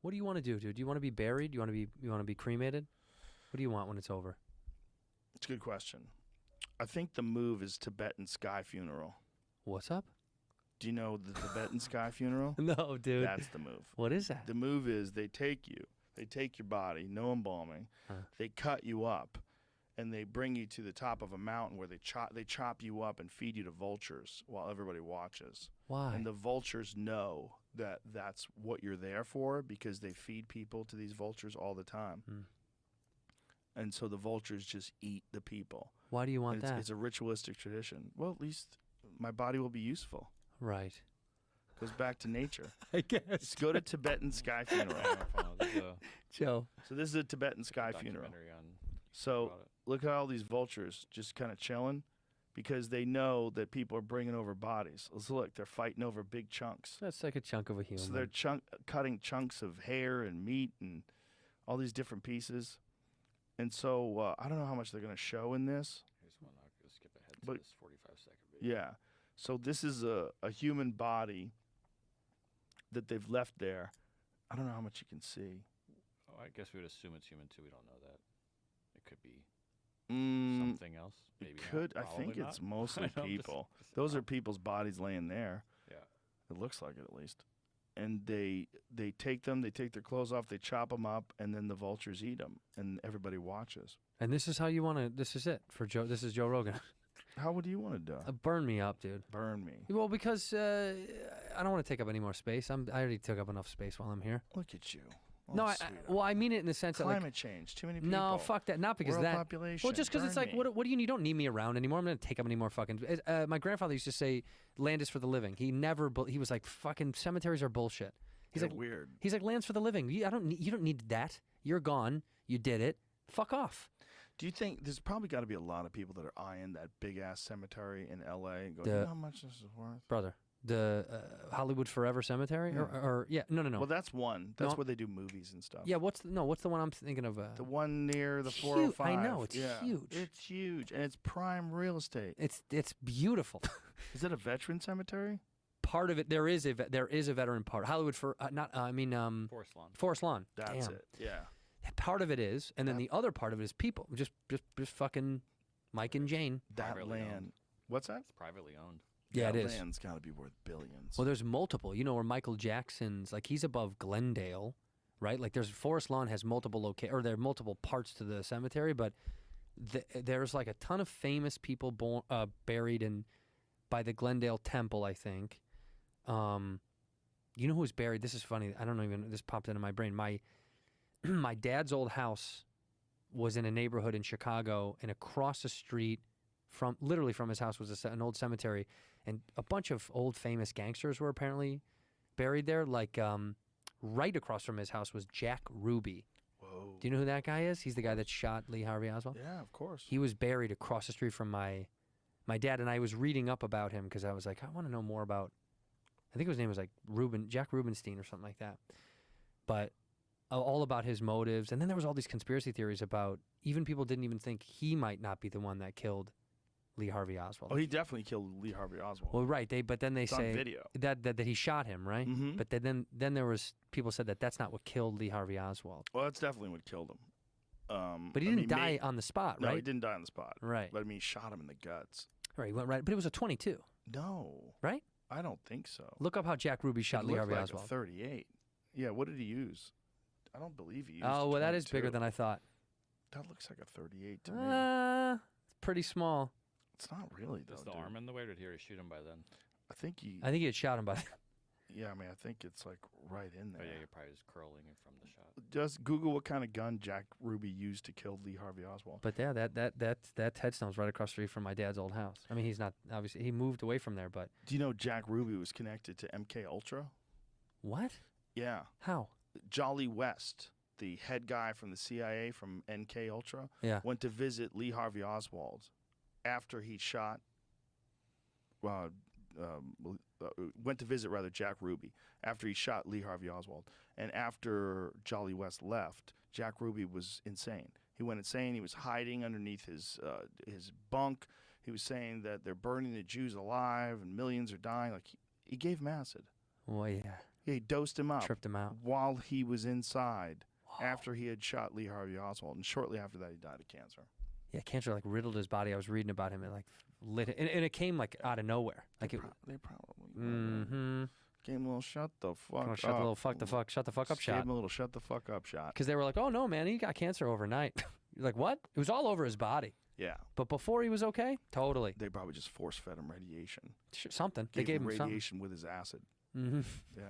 What do you want to do, dude? Do you want to be buried? Do you want to be cremated? What do you want when it's over? It's a good question. I think the move is Tibetan sky funeral. What's up? Do you know the Tibetan sky funeral? No, dude. That's the move. What is that? The move is they take your body, no embalming, they cut you up, and they bring you to the top of a mountain where they chop you up and feed you to vultures while everybody watches. Why? And the vultures know that that's what you're there for because they feed people to these vultures all the time. And so the vultures just eat the people. Why do you want that? It's a ritualistic tradition. Well, at least my body will be useful. Right. Goes back to nature. I guess. Let's go to Tibetan sky funeral. Joe. So this is a Tibetan sky funeral. So look at all these vultures just kind of chilling because they know that people are bringing over bodies. Let's look. They're fighting over big chunks. That's like a chunk of a human. So they're cutting chunks of hair and meat and all these different pieces. And so I don't know how much they're going to show in this. Here's one. I'll skip ahead to this 45-second video. Yeah. So this is a human body that they've left there. I don't know how much you can see. Oh, I guess we would assume it's human too. We don't know that. It could be something else. Maybe it could. Not. I think Probably it's not. mostly people. Those are people's bodies laying there. Yeah. It looks like it at least. And they take them. They take their clothes off. They chop them up, and then the vultures eat them, and everybody watches. And this is how you want to. This is it for Joe. This is Joe Rogan. How would you want to do? Burn me up, dude. Burn me. Well, because I don't want to take up any more space. I already took up enough space while I'm here. Look at you. Oh, No, I mean it in the sense climate that like, change. Too many people. No, fuck that. Not because World of that. population. Well, just because it's like, what do you need? You don't need me around anymore. I'm going to take up any more fucking. My grandfather used to say, "Land is for the living." He was like, "Fucking cemeteries are bullshit." He's They're like, weird. He's like, "Land's for the living. You don't need that. You're gone. You did it. Fuck off." Do you think there's probably got to be a lot of people that are eyeing that big ass cemetery in L.A. and going, you know how much this is worth, brother? The Hollywood Forever Cemetery, or no. Well, that's one. That's where they do movies and stuff. Yeah, what's the one I'm thinking of? The one near the 405. I know, it's huge. It's huge, and it's prime real estate. It's beautiful. Is it a veteran cemetery? Part of it, there is a veteran part. Hollywood for Forest Lawn. Forest Lawn. That's Damn. it. Yeah. Part of it is, and then the other part of it is people. Just fucking Mike and Jane. That land. What's that? It's privately owned. Yeah, it is. That land's got to be worth billions. Well, there's multiple. You know where Michael Jackson's, like, he's above Glendale, right? Like, there's Forest Lawn has multiple there are multiple parts to the cemetery, but there's like a ton of famous people buried by the Glendale Temple, I think. You know who's buried? This is funny. I don't even. This popped into my brain. My dad's old house was in a neighborhood in Chicago, and across the street literally from his house was an old cemetery, and a bunch of old famous gangsters were apparently buried there. Like right across from his house was Jack Ruby. Whoa. Do you know who that guy is? He's the guy that shot Lee Harvey Oswald. Yeah, of course. He was buried across the street from my dad, and I was reading up about him because I was like, I want to know more about. I think his name was like Jack Rubenstein or something like that. But all about his motives. And then there was all these conspiracy theories about even people didn't even think he might not be the one that killed Lee Harvey Oswald. Oh, he definitely killed Lee Harvey Oswald. Well, right. But then they it's say on video. That he shot him, right? Mm-hmm. But then there was people said that's not what killed Lee Harvey Oswald. Well, that's definitely what killed him. But he didn't die on the spot, right? No, he didn't die on the spot. Right. But I mean, he shot him in the guts. Right. He went right. But it was a 22. No. Right? I don't think so. Look up how Jack Ruby shot Lee Harvey like Oswald. A 38. Yeah. What did he use? I don't believe he used. Oh, well, 22. that is bigger than I thought. That looks like a 38 to me. It's pretty small. It's not really though. Is the arm in the way, or did he already shoot him by then? I think he had shot him by then. Yeah, I mean, I think it's like right in there. But yeah, you're probably just curling it from the shot. Just Google what kind of gun Jack Ruby used to kill Lee Harvey Oswald. But yeah, that headstone's right across the street from my dad's old house. I mean, he's not obviously he moved away from there, but do you know Jack Ruby was connected to MK Ultra? What? Yeah. How? Jolly West, the head guy from the CIA from MK Ultra, went to visit Lee Harvey Oswald after he shot. Went to visit Jack Ruby after he shot Lee Harvey Oswald, and after Jolly West left, Jack Ruby was insane. He went insane. He was hiding underneath his bunk. He was saying that they're burning the Jews alive and millions are dying. Like he gave him acid. Well, yeah. Yeah, he dosed him up tripped him out. while he was inside Whoa. after he had shot Lee Harvey Oswald, and shortly after that, he died of cancer. Yeah, cancer like riddled his body. I was reading about him. It like lit it, and it came like out of nowhere. Like it. They probably Mm-hmm. gave him a little shut the fuck Come on, up. shut the fuck up Just Gave shot. him a little shut the fuck up shot. Because they were like, oh no, man, he got cancer overnight. You're like, what? It was all over his body. Yeah, But before he was okay, totally. they probably just force fed him radiation. Something. They gave him him something. radiation with his acid. Mm-hmm. Yeah.